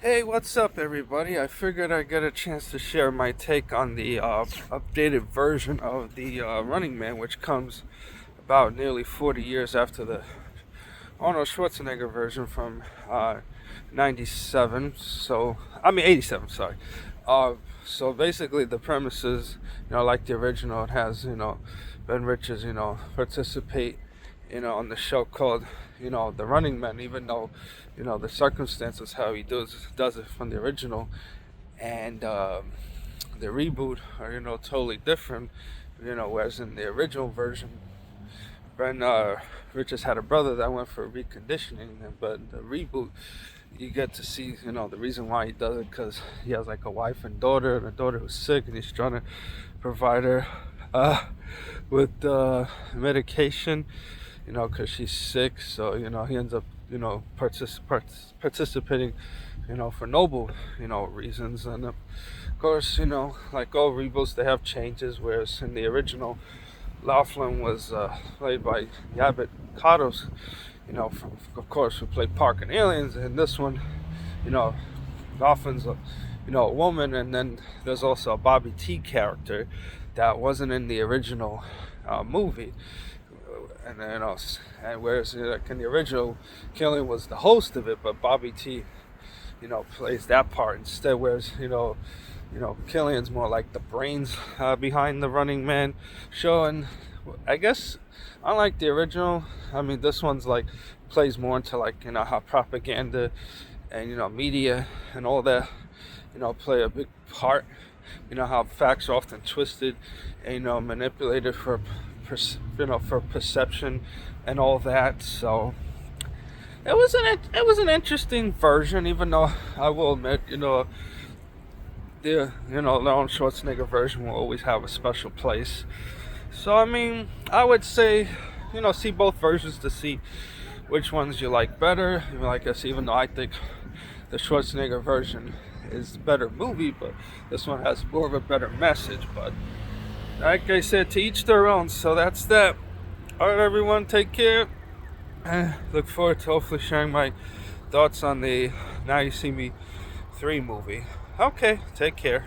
Hey, what's up, everybody? I figured I'd get a chance to share my take on the updated version of the Running Man, which comes about nearly 40 years after the Arnold Schwarzenegger version from '97. I mean '87. Sorry. Uh, so basically, the premise is, like the original, it has Ben Richards, participate, on the show called, The Running Man, even though, the circumstances how he does it from the original and the reboot are, totally different. Whereas in the original version, Ben Richards had a brother that went for reconditioning, but the reboot, you get to see, the reason why he does it, because he has like a wife and daughter, and a daughter who's sick, and he's trying to provide her with medication, because she's sick. So he ends up, participating, for noble, reasons. And of course, like all reboots, they have changes. Whereas in the original, Laughlin was played by Yabit Kados, of course, who played Park in Aliens. And this one, you know, Laughlin's a woman. And then there's also a Bobby T character that wasn't in the original movie. And and whereas like in the original, Killian was the host of it, but Bobby T, plays that part instead. Whereas Killian's more like the brains behind the Running Man show, and I guess unlike the original, I mean this one's like plays more into like how propaganda and media and all that play a big part. How facts are often twisted and manipulated for perception and all that. So it was an interesting version, even though I will admit, the Arnold Schwarzenegger version will always have a special place. So I mean, I would say, see both versions to see which ones you like better. Like I said, even though I think the Schwarzenegger version is the better movie, but this one has more of a better message. But like I said, to each their own. So that's that. All right, everyone, take care. Look forward to hopefully sharing my thoughts on the Now You See Me 3 movie. Okay, take care.